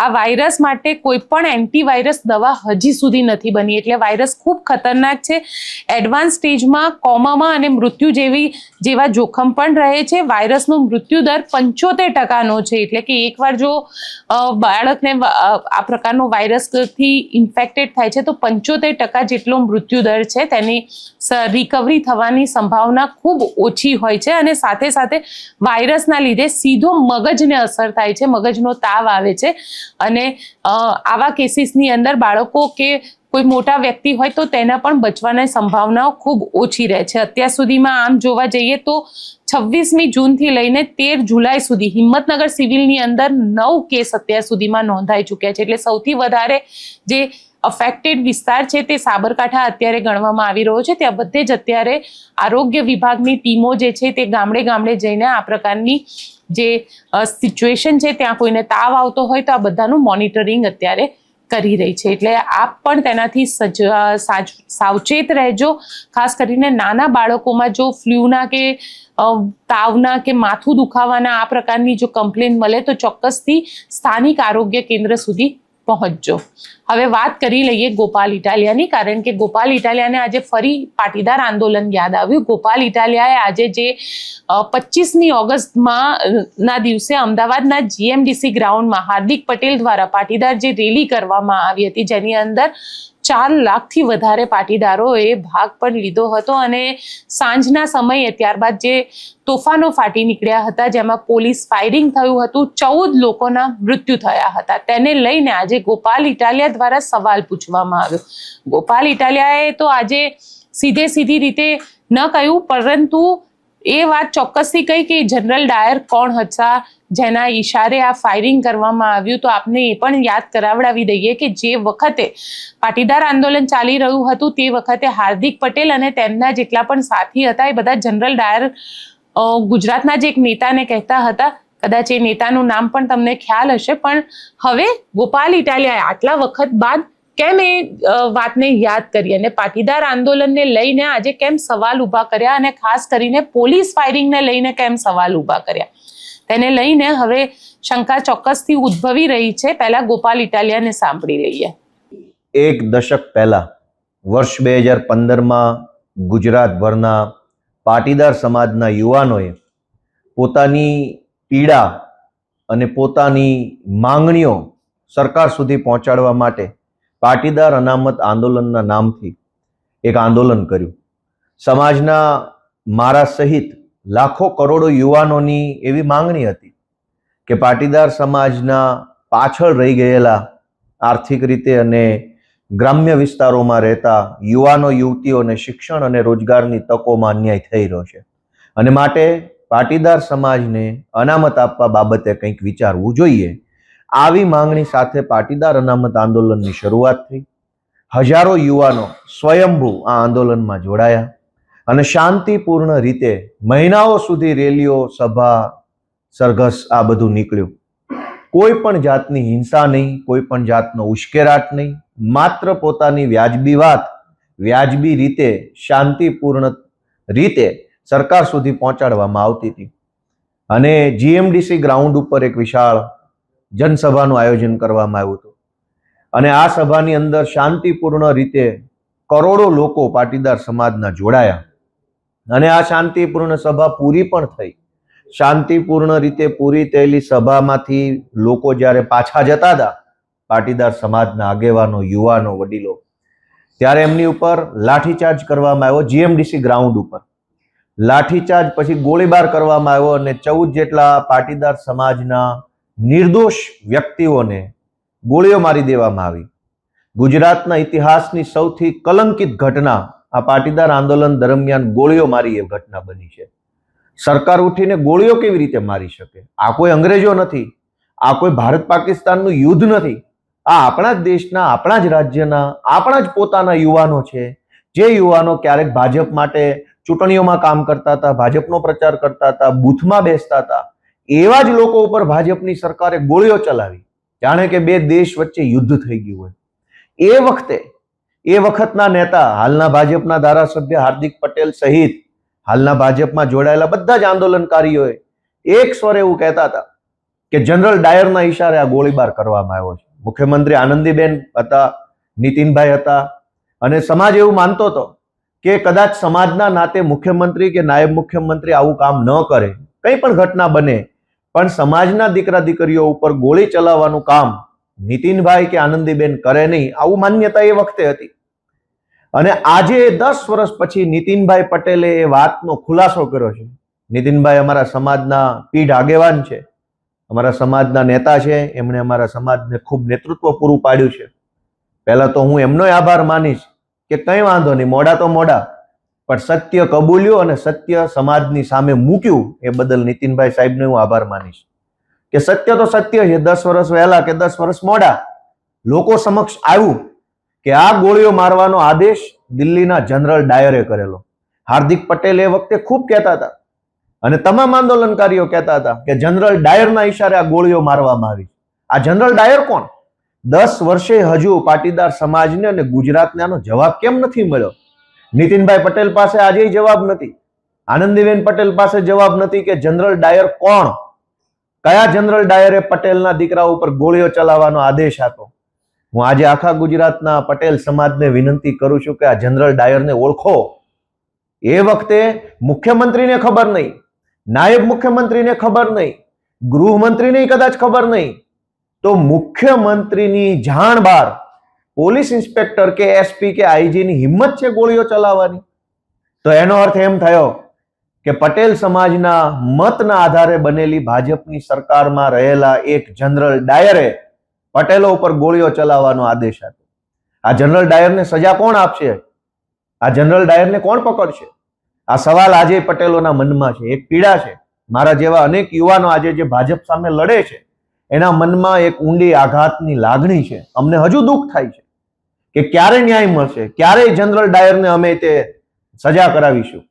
આ વાયરસ માટે કોઈ પણ એન્ટીવાયરસ દવા હજી સુધી નથી બની, એટલે વાયરસ ખૂબ ખતરનાક છે. એડવાન્સ સ્ટેજમાં કોમામાં અને મૃત્યુ જેવા જોખમ પણ રહે છે. વાયરસનો મૃત્યુદર 75% છે, એટલે કે એકવાર જો બાળકને આ પ્રકારનો વાયરસથી ઇન્ફેક્ટેડ થાય છે તો 75% જેટલો મૃત્યુદર છે. તેની રિકવરી થવાની સંભાવના ખૂબ ઓછી હોય છે અને સાથે સાથે વાયરસના લીધે સીધો મગજને અસર થાય છે, મગજનો તાવ આવે છે અને આવા કેસીસની અંદર બાળકો કે કોઈ મોટા વ્યક્તિ હોય તો તેના પણ બચવાની સંભાવનાઓ ખૂબ ઓછી રહે છે. અત્યાર સુધીમાં આમ જોવા જઈએ તો 26મી જૂનથી લઈને 13 જુલાઈ સુધી હિંમતનગર સિવિલની અંદર 9 કેસ અત્યાર સુધીમાં નોંધાઈ ચૂક્યા છે. એટલે સૌથી વધારે જે અફેક્ટેડ વિસ્તાર છે તે સાબરકાંઠા અત્યારે ગણવામાં આવી રહ્યો છે. ત્યાં બધે જ અત્યારે આરોગ્ય વિભાગની ટીમો જે છે તે ગામડે ગામડે જઈને આ પ્રકારની જે સિચ્યુએશન છે, ત્યાં કોઈને તાવ આવતો હોય તો આ બધાનું મોનિટરિંગ અત્યારે કરી રહી છે. એટલે આપ પણ તેનાથી સાવચેત રહેજો. ખાસ કરીને નાના બાળકોમાં જો ફ્લૂના કે તાવના કે માથું દુખાવાના આ પ્રકારની જો કમ્પ્લેન મળે તો ચોક્કસથી સ્થાનિક આરોગ્ય કેન્દ્ર સુધી પહોંચજો. હવે વાત કરી લઈએ ગોપાલ ઇટાલિયાની, કારણ કે ગોપાલ ઇટાલિયાને આજે ફરી પાટીદાર આંદોલન યાદ આવ્યું. ગોપાલ ઇટાલિયાએ આજે જે 25મી ઓગસ્ટમાં ના દિવસે અમદાવાદના GMDC ગ્રાઉન્ડમાં હાર્દિક પટેલ દ્વારા પાટીદાર જે રેલી કરવામાં આવી હતી, જેની અંદર 4 લાખથી વધારે પાટીદારોએ ભાગ પણ લીધો હતો અને સાંજના સમયે ત્યારબાદ જે તોફાનો ફાટી નીકળ્યા હતા, જેમાં પોલીસ ફાયરિંગ થયું હતું, 14 લોકોના મૃત્યુ થયા હતા. તેને લઈને આજે ગોપાલ ઇટાલિયા દ્વારા સવાલ પૂછવામાં આવ્યો. ગોપાલ ઇટાલિયાએ તો આજે સીધી રીતે ન કહ્યું, પરંતુ એ વાત ચોક્કસથી કહી કે જનરલ ડાયર કોણ હતા જેના ઈશારે આ ફાયરિંગ કરવામાં આવ્યું. તો આપને એ પણ યાદ કરાવડાવી દઈએ કે જે વખતે પાટીદાર આંદોલન ચાલી રહ્યું હતું તે વખતે હાર્દિક પટેલ અને તેમના જેટલા પણ સાથી હતા એ બધા જનરલ ડાયર ગુજરાતના જે એક નેતાને કહેતા હતા. કદાચ એ નેતાનું નામ પણ તમને ખ્યાલ હશે, પણ હવે ગોપાલ ઇટાલિયાએ આટલા વખત બાદ કેમ એ વાતને યાદ કરી અને પાટીદાર આંદોલનને લઈને આજે કેમ સવાલ ઊભા કર્યા અને ખાસ કરીને પોલીસ ફાયરિંગને લઈને કેમ સવાલ ઊભા કર્યા, તેને લઈને હવે શંકા ચોક્કસથી ઉદ્ભવી રહી છે. પહેલા ગોપાલ ઇટાલિયાને સાંભળી લઈએ. એક દશક પહેલા વર્ષ 2015માં ગુજરાતભરના પાટીદાર સમાજના યુવાનોએ પોતાની પીડા અને પોતાની માંગણીઓ સરકાર સુધી પહોંચાડવા માટે પાટીદાર અનામત આંદોલનના નામથી એક આંદોલન કર્યું. સમાજના મારા સહિત લાખો કરોડો યુવાનોની એવી માંગણી હતી કે પાટીદાર સમાજના પાછળ રહી ગયેલા આર્થિક રીતે અને ગ્રામ્ય વિસ્તારોમાં રહેતા યુવાનો યુવતીઓને શિક્ષણ અને રોજગારની તકોમાં અન્યાય થઈ રહ્યો છે અને માટે પાટીદાર સમાજને અનામત આપવા બાબતે કંઈક વિચારવું જોઈએ. આવી માંગણી સાથે પાટીદાર અનામત આંદોલનની શરૂઆત થઈ. હજારો યુવાનો સ્વયંભૂ આ આંદોલનમાં જોડાયા અને શાંતિપૂર્ણ રીતે મહિનાઓ સુધી રેલીઓ, સભા, સરઘસ આ બધું નીકળ્યું. કોઈ પણ જાતની હિંસા નહીં, કોઈ પણ જાતનો ઉશ્કેરાટ નહીં, માત્ર પોતાની વ્યાજબી વાત વ્યાજબી રીતે શાંતિપૂર્ણ રીતે સરકાર સુધી પહોંચાડવામાં આવતી હતી. અને GMDC ગ્રાઉન્ડ ઉપર એક વિશાળ જનસભાનું આયોજન કરવામાં આવ્યું હતું અને આ સભાની અંદર શાંતિપૂર્ણ રીતે કરોડો લોકો પાટીદાર સમાજના જોડાયા અને આ શાંતિપૂર્ણ સભા પૂરી પણ થઈ. શાંતિપૂર્ણ રીતે પૂરી થયેલી સભામાંથી લોકો જ્યારે પાછા જતા હતા, પાટીદાર સમાજના આગેવાનો, યુવાનો, વડીલો, ત્યારે એમની ઉપર લાઠીચાર્જ કરવામાં આવ્યો. જીએમડીસી ગ્રાઉન્ડ ઉપર લાઠીચાર્જ, પછી ગોળીબાર કરવામાં આવ્યો અને 14 જેટલા પાટીદાર સમાજના નિર્દોષ વ્યક્તિઓને ગોળીઓ મારી દેવામાં આવી. ગુજરાતના ઇતિહાસની સૌથી કલંકિત ઘટના આ પાટીદાર આંદોલન દરમિયાન ગોળીઓ મારી એ ઘટના બની છે. સરકાર ઉઠીને ગોળીઓ કેવી રીતે મારી શકે? આ કોઈ અંગ્રેજો નથી, આ કોઈ ભારત પાકિસ્તાનનું યુદ્ધ નથી. આ આપણા જ દેશના, આપણા જ રાજ્યના, આપણા જ પોતાના યુવાનો છે, જે યુવાનો ક્યારેક ભાજપ માટે ચૂંટણીઓમાં કામ કરતા હતા, ભાજપનો પ્રચાર કરતા હતા, બૂથમાં બેસતા હતા. એવા જ લોકો ઉપર ભાજપની સરકારે ગોળીઓ ચલાવી, જાણે કે બે દેશ વચ્ચે યુદ્ધ થઈ ગયું હોય. એ વખતના નેતા, હાલના ભાજપના ધારાસભ્ય હાર્દિક પટેલ સહિત હાલના ભાજપમાં જોડાયેલા બધા જ આંદોલનકારીઓએ એક સ્વરે એવું કહેતા હતા કે જનરલ ડાયરના ઈશારે આ ગોળીબાર કરવામાં આવ્યો છે. મુખ્યમંત્રી આનંદીબેન હતા, નીતિનભાઈ હતા, અને સમાજ એવું માનતો હતો કે કદાચ સમાજના નાતે મુખ્યમંત્રી કે નાયબ મુખ્યમંત્રી આવું કામ ન કરે, કંઈ પણ ઘટના બને, પણ સમાજના દીકરા દીકરીઓ ઉપર ગોળી ચલાવવાનું કામ નીતિનભાઈ કે આનંદીબેન કરે નહીં, આવું માન્યતા એ વખતે હતી. અને આજે 10 વર્ષ પછી નીતિનભાઈ પટેલે એ વાતનો ખુલાસો કર્યો છે. નીતિનભાઈ અમારા સમાજના પીઢ આગેવાન છે, અમારા સમાજના નેતા છે, એમણે અમારા સમાજને ખૂબ નેતૃત્વ પૂરું પાડ્યું છે. પહેલા તો હું એમનો આભાર માનીશ કે કંઈ વાંધો નહીં, મોડા તો મોડા, પણ સત્ય કબૂલ્યું અને સત્ય સમાજની સામે મૂક્યું, એ બદલ નીતિનભાઈ સાહેબને હું આભાર માનીશ. કે સત્ય તો સત્ય છે, 10 વર્ષ વહેલા કે 10 વર્ષ મોડા લોકો સમક્ષ આવ્યું કે આ ગોળીઓ મારવાનો આદેશ દિલ્હીના જનરલ ડાયરે કરેલો. હાર્દિક પટેલ એ વખતે ખૂબ કહેતા હતા અને તમામ આંદોલનકારીઓ કહેતા હતા કે જનરલ ડાયરના ઈશારે આ ગોળીઓ મારવામાં આવી. આ જનરલ ડાયર કોણ? 10 વર્ષે હજુ પાટીદાર સમાજને અને ગુજરાતને આનો જવાબ કેમ નથી મળ્યો? નીતિનભાઈ પટેલ પાસે આજે જવાબ નથી, આનંદીબેન પટેલ પાસે જવાબ નથી કે જનરલ ડાયર કોણ, કયા જનરલ ડાયરે પટેલના દીકરા ઉપર ગોળીઓ ચલાવવાનો આદેશ આપ્યો. હું આજે આખા ગુજરાતના પટેલ સમાજને વિનંતી કરું છું કે આ જનરલ ડાયરને ઓળખો. એ વખતે મુખ્યમંત્રીને ખબર નહીં, નાયબ મુખ્યમંત્રીને ખબર નહીં, ગૃહમંત્રીને કદાચ ખબર નહીં, તો મુખ્યમંત્રીની જાણ બહાર પોલીસ ઇન્સ્પેક્ટર કે એસપી કે આઈજીની હિંમત છે ગોળીઓ ચલાવવાની? તો એનો અર્થ એમ થયો કે પટેલ સમાજના મતના આધારે બનેલી ભાજપની સરકારમાં રહેલા એક જનરલ ડાયરે પટેલો ઉપર ગોળીઓ ચલાવવાનો આદેશ આપ્યો. આ જનરલ ડાયરને સજા કોણ આપશે? આ જનરલ ડાયરને કોણ પકડશે? આ સવાલ આજે પટેલોના મનમાં છે, એક પીડા છે. મારા જેવા અનેક યુવાનો આજે જે ભાજપ સામે લડે છે, એના મનમાં એક ઊંડી આઘાતની લાગણી છે. અમને હજુ દુઃખ થાય છે કે ક્યારે ન્યાય મળશે, ક્યારે જનરલ ડાયરને અમે તે સજા કરાવીશું.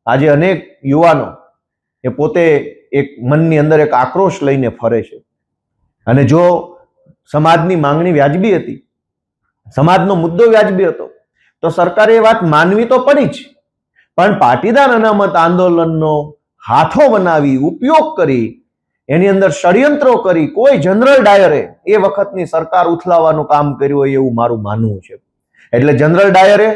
આજે અનેક યુવાનો એ પોતે એક મનની અંદર એક આક્રોશ લઈને ફરે છે. અને જો સમાજની માંગણી વ્યાજબી હતી, સમાજનો મુદ્દો વ્યાજબી હતો, તો સરકારે એ વાત માનવી તો પડી જ. પણ પાટીદાર અનામત આંદોલનનો હાથો બનાવી, ઉપયોગ કરી, એની અંદર ષડયંત્રો કરી કોઈ જનરલ ડાયરે એ વખતની સરકાર ઉથલાવવાનું કામ કર્યું હોય એવું મારું માનવું છે. એટલે જનરલ ડાયરે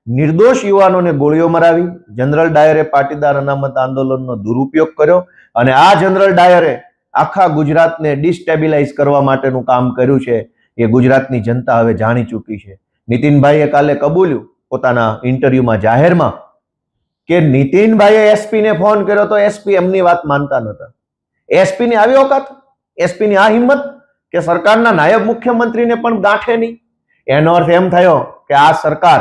નિર્દોષ યુવાનોને ગોળીઓ મરાવી, જનરલ ડાયરે પાટીદાર અનામત આંદોલનનો દુરુપયોગ કર્યો અને આ જનરલ ડાયરે આખા ગુજરાતને ડિસ્ટેબિલાઇઝ કરવા માટેનું કામ કર્યું છે. એ ગુજરાતની જનતા હવે જાણી ચૂકી છે. નીતિનભાઈએ કાલે કબૂલ્યું પોતાના ઇન્ટરવ્યુમાં જાહેરમાં કે નીતિનભાઈએ એસપીને ફોન કર્યો તો એસપી એમની વાત માનતા નહોતા. એસપીની આવી ઓકાત, એસપીની આ હિંમત કે સરકારના નાયબ મુખ્યમંત્રીને પણ ગાંઠે નહીં. એનો અર્થ એમ થયો કે આ સરકાર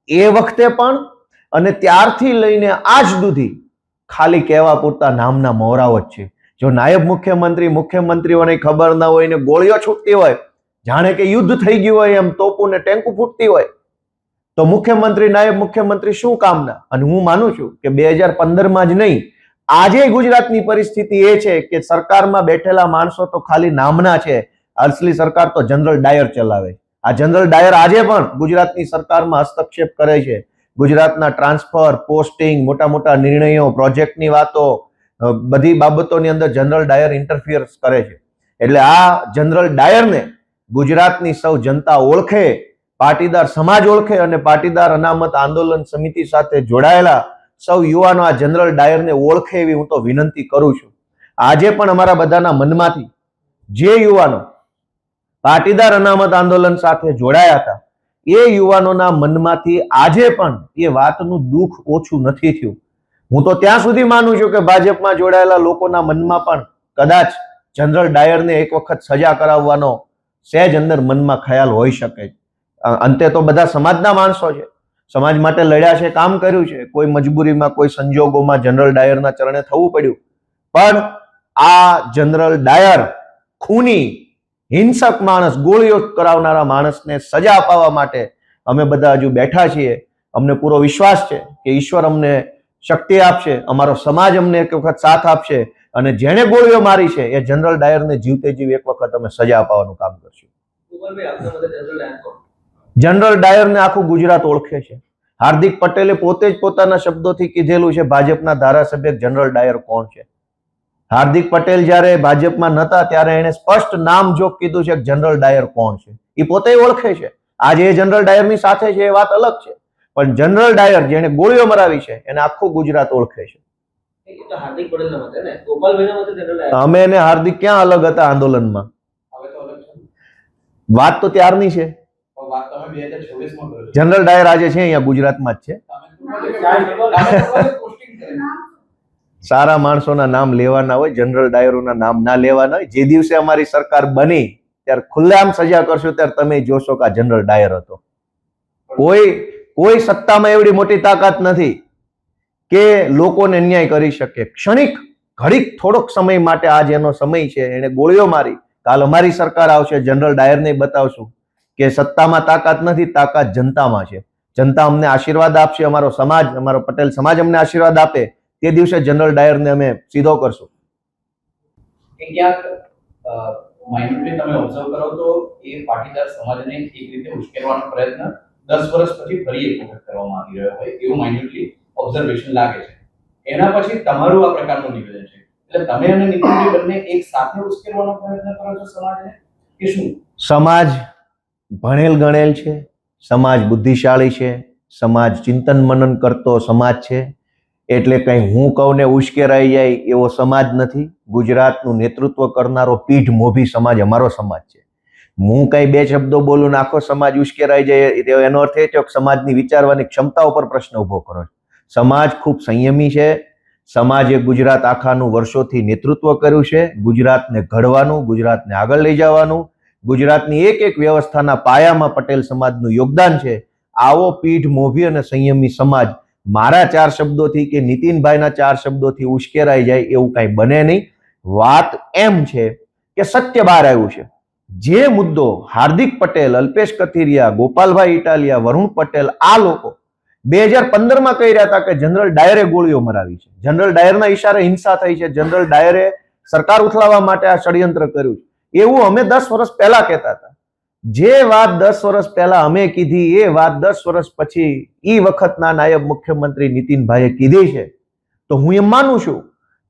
એ વખતે પણ અને ત્યારથી લઈને આજ સુધી ખાલી કહેવા પૂરતા નામના મોહરાઓ જ છે. જો નાયબ મુખ્યમંત્રી, મુખ્યમંત્રીઓને ખબર ના હોય ને ગોળીઓ છૂટતી હોય, જાણે કે યુદ્ધ થઈ ગયું હોય એમ, તોપું ને ટેન્કુ ફૂટતી હોય, તો મુખ્યમંત્રી, નાયબ મુખ્યમંત્રી શું કામના? અને હું માનું છું કે 2015માં જ નહીં, આજે ગુજરાતની પરિસ્થિતિ એ છે કે સરકારમાં બેઠેલા માણસો તો ખાલી નામના છે, અસલી સરકાર તો જનરલ ડાયર ચલાવે. આ જનરલ ડાયર આજે પણ ગુજરાતની સરકારમાં હસ્તક્ષેપ કરે છે. ગુજરાતના ટ્રાન્સફર, પોસ્ટિંગ, મોટા મોટા નિર્ણયો, પ્રોજેક્ટની વાતો, બધી બાબતોની અંદર જનરલ ડાયર ઇન્ટરફિયર કરે છે. એટલે આ જનરલ ડાયરને ગુજરાતની સૌ જનતા ઓળખે, પાટીદાર સમાજ ઓળખે અને પાટીદાર અનામત આંદોલન સમિતિ સાથે જોડાયેલા સૌ યુવાનો આ જનરલ ડાયરને ઓળખે એવી હું તો વિનંતી કરું છું. આજે પણ અમારા બધાના મનમાંથી જે યુવાનો પાટીદાર અનામત આંદોલન સાથે જોડાયા હતા એ યુવાનોના મનમાંથી આજે પણ એ વાતનું દુઃખ ઓછું નથી થયું. હું તો ત્યાં સુધી માનું છું કે ભાજપમાં જોડાયેલા લોકોના મનમાં પણ કદાચ જનરલ ડાયરને એક વખત સજા કરાવવાનો સહેજ અંદર મનમાં ખ્યાલ હોઈ શકે. અંતે તો બધા સમાજના માણસો છે, સમાજ માટે લડ્યા છે, કામ કર્યું છે. કોઈ મજબૂરીમાં, કોઈ સંજોગોમાં જનરલ ડાયરના ચરણે થવું પડ્યું, પણ આ જનરલ ડાયર ખૂની હિંસક માણસ, ગોળીઓ કરાવનારા માણસને સજા અપાવવા માટે અમે બધા હજુ બેઠા છીએ. અમને પૂરો વિશ્વાસ છે કે ઈશ્વર અમને શક્તિ આપશે, અમારો સમાજ અમને એક વખત સાથ આપશે અને જેણે ગોળીઓ મારી છે એ જનરલ ડાયરને જીવતે જીવ એક વખત અમે સજા અપાવવાનું કામ કરશું. જનરલ ડાયરને આખું ગુજરાત ઓળખે છે. હાર્દિક પટેલે પોતે જ પોતાના શબ્દોથી કીધેલું છે, ભાજપના ધારાસભ્ય જનરલ ડાયર કોણ છે. હાર્દિક પટેલ જ્યારે ભાજપમાં નહોતા ત્યારે એને સ્પષ્ટ નામ જોગ કીધું છે કે જનરલ ડાયર કોણ છે. એ પોતે ઓળખે છે. આજે એ જનરલ ડાયરની સાથે છે એ વાત અલગ છે, પણ જનરલ ડાયર જેને ગોળીઓ મરાવી છે એને આખું ગુજરાત ઓળખે છે. અમે ને હાર્દિક ક્યાં અલગ હતા આંદોલનમાં? વાત તો ત્યારની છે. જનરલ ડાયર આજે છે અહીંયા ગુજરાતમાં જ છે. સારા માણસોના નામ લેવાના હોય, જનરલ ડાયરોના નામ ના લેવાના હોય. જે દિવસે અમારી સરકાર બની ત્યારે ખુલ્લેઆમ સજા કરશું ત્યારે તમે જોશો કે આ જનરલ ડાયર હતો. કોઈ સત્તામાં એવડી મોટી તાકાત નથી કે લોકોને અન્યાય કરી શકે. ક્ષણિક ઘડીક થોડોક સમય માટે આજ એનો સમય છે, એને ગોળીઓ મારી. કાલ અમારી સરકાર આવશે, જનરલ ડાયરને બતાવશું કે સત્તામાં તાકાત નથી, તાકાત જનતામાં છે. જનતા અમને આશીર્વાદ આપશે, અમારો સમાજ, અમારો પટેલ સમાજ અમને આશીર્વાદ આપે, તે દિવસે જનરલ ડાયરને અમે સીધો કરશું. માઇન્ડલી તમે ઓબ્ઝર્વ કરો તો એ પાટીદાર સમાજને એક રીતે ઉશ્કેરવાનો પ્રયત્ન 10 વર્ષ પછી ફરી એક વખત કરવામાં આવી રહ્યો હોય એવું માઇન્ડલી ઓબ્ઝર્વેશન લાગે છે. એના પછી તમારું આ પ્રકારનું નિવેદન છે, એટલે તમે અને નિતિનજી બંને એક સાથે ઉશ્કેરવાનો પ્રયત્ન કરો છો સમાજને કે શું? સમાજ ભણેલ ગણેલ છે, સમાજ બુદ્ધિશાળી છે, સમાજ ચિંતન મનન કરતો સમાજ છે. એટલે કઈ હું કહું ને ઉશ્કેરાઈ જાય એવો સમાજ નથી. ગુજરાતનું નેતૃત્વ કરનારો પીઠ મોભી સમાજ અમારો સમાજ છે. હું કઈ બે શબ્દો બોલું ને આખો સમાજ ઉશ્કેરાઈ જાય એનો અર્થ એ છે કે સમાજની વિચારવાની ક્ષમતા ઉપર પ્રશ્ન ઉભો કરો. સમાજ ખૂબ સંયમી છે. સમાજે ગુજરાત આખાનું વર્ષોથી નેતૃત્વ કર્યું છે. ગુજરાતને ઘડવાનું, ગુજરાતને આગળ લઈ જવાનું, ગુજરાતની એક એક વ્યવસ્થાના પાયામાં પટેલ સમાજનું યોગદાન છે. આવો પીઠ મોભી અને સંયમી સમાજ મારા 4 શબ્દોથી કે નીતિનભાઈના 4 શબ્દોથી ઉશ્કેરાઈ જાય એવું કાંઈ બને નહીં. વાત એમ છે કે સત્ય બહાર આવ્યું છે. જે મુદ્દો હાર્દિક પટેલ, અલ્પેશ કથિરિયા, ગોપાલભાઈ ઇટાલિયા, વરુણ પટેલ આ લોકો 2015માં કહી રહ્યા હતા કે જનરલ ડાયરે ગોળીઓ મરાવી છે, જનરલ ડાયરના ઈશારે હિંસા થઈ છે, જનરલ ડાયરે સરકાર ઉથલાવવા માટે આ ષડયંત્ર કર્યું છે, એવું અમે 10 વર્ષ પહેલા કહેતા હતા. જે વાત 10 વર્ષ પહેલા અમે કીધી એ વાત 10 વર્ષ પછી ઈ વખતના નાયબ મુખ્યમંત્રી નીતિનભાઈએ કીધી છે. તો હું એમ માનું છું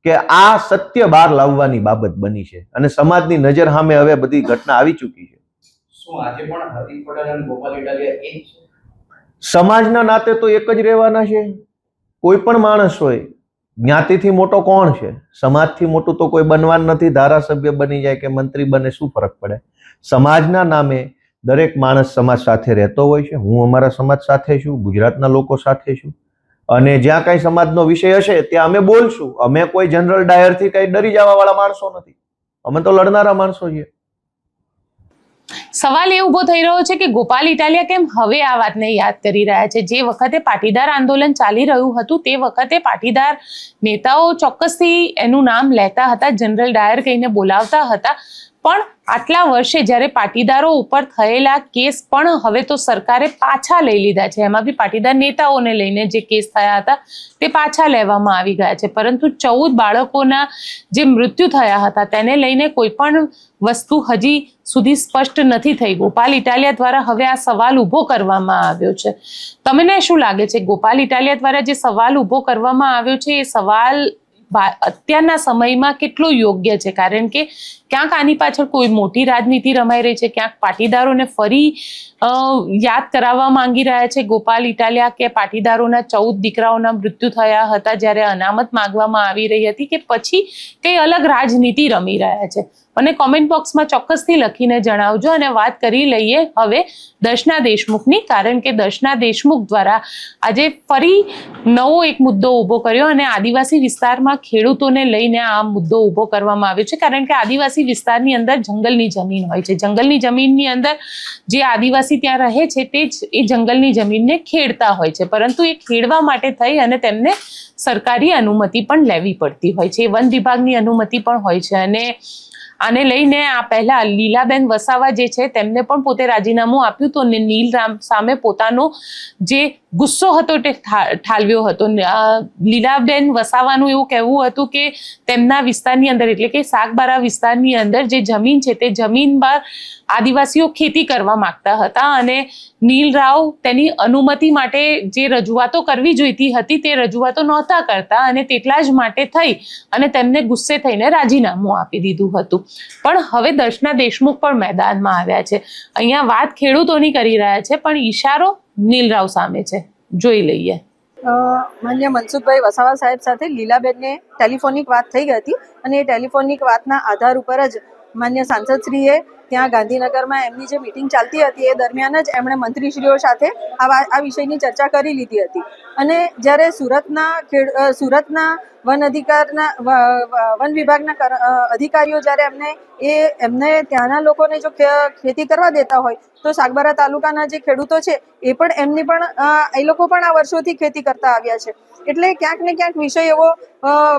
કે આ સત્ય બહાર લાવવાની બાબત બની છે અને સમાજની નજર સામે હવે બધી ઘટના આવી ચૂકી છે. શું આજે પણ હાર્દિક પટેલ અને ગોપાલ ઇટાલિયા એક છે? સમાજના નાતે તો એક જ રહેવાના છે. કોઈ પણ માણસ હોય, જ્ઞાતિથી મોટો કોણ છે? સમાજથી મોટું તો કોઈ બનવાનું નથી. ધારાસભ્ય બની જાય કે મંત્રી બને શું ફરક પડે? સમાજના નામે દરેક માણસ સમાજ સાથે રહેતો હોય છે. હું અમારા સમાજ સાથે છું, ગુજરાતના લોકો સાથે છું અને જ્યાં કઈ સમાજનો વિષય હશે ત્યાં અમે બોલશું. અમે કોઈ જનરલ ડાયરથી કઈ ડરી જવા વાળા માણસો નથી. અમે તો લડનારા માણસો છીએ. સવાલ એ ઉભો થઈ રહ્યો છે કે ગોપાલ ઇટાલિયા કેમ હવે આ વાતને યાદ કરી રહ્યા છે? જે વખતે પાટીદાર આંદોલન ચાલી રહ્યું હતું તે વખતે પાટીદાર નેતાઓ ચોક્કસથી એનું નામ લેતા હતા, જનરલ ડાયર કહીને બોલાવતા હતા. પણ આટલા વર્ષે જ્યારે પાટીદારો ઉપર થયેલા કેસ પણ હવે તો સરકારે પાછા લઈ લીધા છે. એમાં બી પાટીદાર નેતાઓને લઈને જે કેસ થયા હતા તે પાછા લેવામાં આવી ગયા છે. પરંતુ 14 બાળકોના જે મૃત્યુ થયા હતા તેને લઈને કોઈ પણ વસ્તુ હજી સુધી સ્પષ્ટ નથી થઈ. ગોપાલ ઇટાલિયા દ્વારા હવે આ સવાલ ઉભો કરવામાં આવ્યો છે. તમને શું લાગે છે? ગોપાલ ઇટાલિયા દ્વારા જે સવાલ ઉભો કરવામાં આવ્યો છે એ સવાલ અત્યારના સમયમાં કેટલો યોગ્ય છે, કારણ કે ક્યાંક આની પાછળ કોઈ મોટી રાજનીતિ રમાઈ રહી છે, ક્યાંક પાટીદારોને ફરી યાદ કરાવવા માંગી રહ્યા છે ગોપાલ ઇટાલિયા કે પાટીદારોના 14 દીકરાઓના મૃત્યુ થયા હતા જ્યારે અનામત માંગવામાં આવી રહી હતી, કે પછી કઈ અલગ રાજનીતિ રમી રહ્યા છે. મને કોમેન્ટ બોક્સમાં ચોક્કસથી લખીને જણાવજો. અને વાત કરી લઈએ હવે દર્શના દેશમુખની, કારણ કે દર્શના દેશમુખ દ્વારા આજે ફરી નવો એક મુદ્દો ઊભો કર્યો અને આદિવાસી વિસ્તારમાં ખેડૂતોને લઈને આ મુદ્દો ઊભો કરવામાં આવ્યો છે, કારણ કે આદિવાસી વિસ્તારની અંદર જંગલની જમીન હોય છે. જંગલની જમીનની અંદર જે આદિવાસી ત્યાં રહે છે તે જ એ જંગલની જમીનને ખેડતા હોય છે, પરંતુ એ ખેડવા માટે થઈ અને તેમને સરકારી અનુમતિ પણ લેવી પડતી હોય છે, વન વિભાગની અનુમતિ પણ હોય છે. અને આને લઈને આ પહેલા લીલાબેન વસાવા જે છે તેમને પણ પોતે રાજીનામું આપ્યું તો નીલરામ સામે પોતાનો જે ગુસ્સો હતો તે ઠાલવ્યો હતો. લીલાબેન વસાવાનું એવું કહેવું હતું કે તેમના વિસ્તારની અંદર એટલે કે સાગબારા વિસ્તારની અંદર જે જમીન છે તે જમીન પર આદિવાસીઓ ખેતી કરવા માંગતા હતા અને નીલરાવ તેની અનુમતિ માટે જે રજૂઆતો કરવી જોઈતી હતી તે રજૂઆતો નહોતા કરતા અને તેટલા જ માટે થઈ અને તેમને ગુસ્સે થઈને રાજીનામું આપી દીધું હતું. પણ હવે દર્શના દેશમુખ પણ મેદાનમાં આવ્યા છે. અહીંયા વાત ખેડૂતોની કરી રહ્યા છે પણ ઈશારો નીલરાવ સામે છે. જોઈ લઈએ. માન્ય મનસુખભાઈ વસાવા સાહેબ સાથે લીલાબેનને ટેલિફોનિક વાત થઈ હતી અને એ ટેલિફોનિક વાતના આધાર ઉપર જ માન્ય સાંસદશ્રીએ ત્યાં ગાંધીનગરમાં એમની જે મિટિંગ ચાલતી હતી એ દરમિયાન જ એમણે મંત્રીશ્રીઓ સાથે આ વિષયની ચર્ચા કરી લીધી હતી. અને જ્યારે સુરતના વન વિભાગના અધિકારીઓ જ્યારે એમને ત્યાંના લોકોને જો ખેતી કરવા દેતા હોય તો સાગબારા તાલુકાના જે ખેડૂતો છે એ લોકો પણ આ વર્ષોથી ખેતી કરતા આવ્યા છે. એટલે ક્યાંક ને ક્યાંક વિષય એવો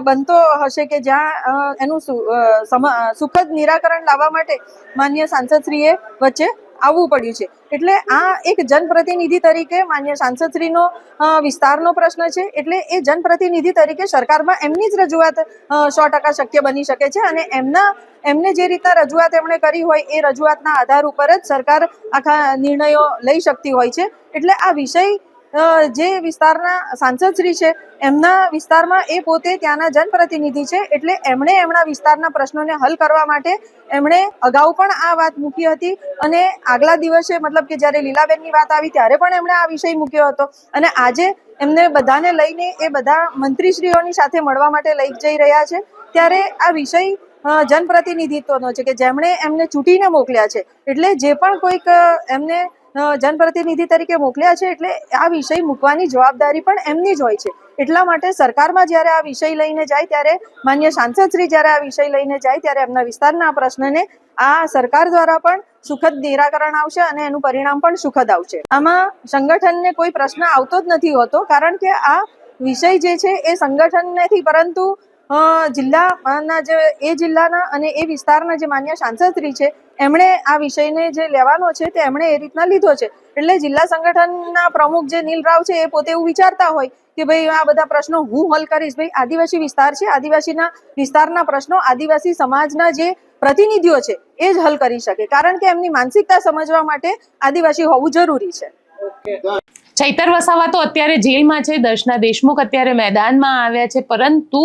બનતો હશે કે જ્યાં એનું સુખદ નિરાકરણ લાવવા માટે માન્ય સાંસદશ્રીએ વચ્ચે આવવું પડ્યું છે. એટલે આ એક જનપ્રતિનિધિ તરીકે માન્ય સાંસદશ્રીનો વિસ્તારનો પ્રશ્ન છે. એટલે એ જનપ્રતિનિધિ તરીકે સરકારમાં એમની જ રજૂઆત 100% શક્ય બની શકે છે અને એમને જે રીતના રજૂઆત એમણે કરી હોય એ રજૂઆતના આધાર ઉપર જ સરકાર આખા નિર્ણયો લઈ શકતી હોય છે. એટલે આ વિષય જે વિસ્તારના સાંસદશ્રી છે એમના વિસ્તારમાં એ પોતે ત્યાંના જનપ્રતિનિધિ છે. એટલે એમણે એમના વિસ્તારના પ્રશ્નોને હલ કરવા માટે એમણે અગાઉ પણ આ વાત મૂકી હતી અને આગલા દિવસે મતલબ કે જ્યારે લીલાબેનની વાત આવી ત્યારે પણ એમણે આ વિષય મૂક્યો હતો અને આજે એમને બધાને લઈને એ બધા મંત્રીશ્રીઓની સાથે મળવા માટે લઈ જઈ રહ્યા છે. ત્યારે આ વિષય જનપ્રતિનિધિત્વનો છે કે જેમણે એમને ચૂંટીને મોકલ્યા છે. એટલે જે પણ કોઈક એમને જનપ્રતિનિધિ તરીકે મોકલ્યા છે એટલે આ વિષય મૂકવાની જવાબદારી પણ એમની જ હોય છે. એટલા માટે સરકારમાં જ્યારે આ વિષય લઈને જાય ત્યારે માન્ય સાંસદશ્રી જ્યારે આ વિષય લઈને જાય ત્યારે એમના વિસ્તારના પ્રશ્નને આ સરકાર દ્વારા પણ સુખદ નિરાકરણ આવશે અને એનું પરિણામ પણ સુખદ આવશે. આમાં સંગઠનને કોઈ પ્રશ્ન આવતો જ નથી હોતો, કારણ કે આ વિષય જે છે એ સંગઠન નથી પરંતુ જિલ્લાના અને એ વિસ્તારના જે માન્ય સાંસદશ્રી છે એમણે આ વિષયને જે લેવાનો છે તે એમણે એ રીતના લીધો છે. એટલે જિલ્લા સંગઠનના પ્રમુખ જે નીલરાવ છે એ પોતે એવું વિચારતા હોય કે ભાઈ આ બધા પ્રશ્નો હું હલ કરીશ. ભાઈ આદિવાસી વિસ્તાર છે, આદિવાસીના વિસ્તારના પ્રશ્નો આદિવાસી સમાજના જે પ્રતિનિધિઓ છે એ જ હલ કરી શકે, કારણ કે એમની માનસિકતા સમજવા માટે આદિવાસી હોવું જરૂરી છે. ચૈતર વસાવા તો અત્યારે જેલમાં છે, દર્શના દેશમુખ અત્યારે મેદાનમાં આવ્યા છે, પરંતુ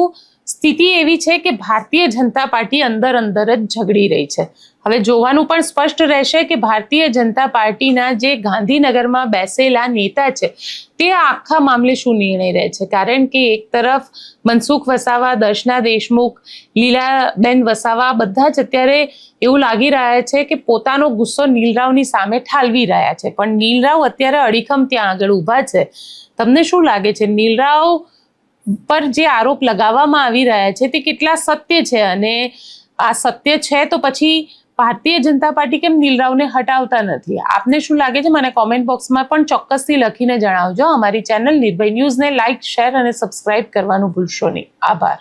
સ્થિતિ એવી છે કે ભારતીય જનતા પાર્ટી અંદર જ ઝઘડી રહી છે. હવે જોવાનું પણ સ્પષ્ટ રહેશે કે ભારતીય જનતા પાર્ટીના જે ગાંધીનગરમાં બેસેલા નેતા છે તે આખા મામલે શું નિર્ણય રહે છે, કારણ કે એક તરફ મનસુખ વસાવા, દર્શના દેશમુખ, લીલાબેન વસાવા બધા જ અત્યારે એવું લાગી રહ્યા છે કે પોતાનો ગુસ્સો નીલરાવની સામે ઠાલવી રહ્યા છે. પણ નીલરાવ અત્યારે અડીખમ ત્યાં આગળ ઊભા છે. તમને શું લાગે છે નીલરાવ પર જે આરોપ લગાવવામાં આવી રહ્યા છે તે કેટલા સત્ય છે, અને આ સત્ય છે તો પછી ભારતીય જનતા પાર્ટી કેમ નીલરાવને હટાવતા નથી? આપને શું લાગે છે મને કોમેન્ટ બોક્સમાં પણ ચોક્કસથી લખીને જણાવજો. અમારી ચેનલ નિર્ભય ન્યૂઝને લાઇક, શેર અને સબસ્ક્રાઇબ કરવાનું ભૂલશો નહીં. આભાર.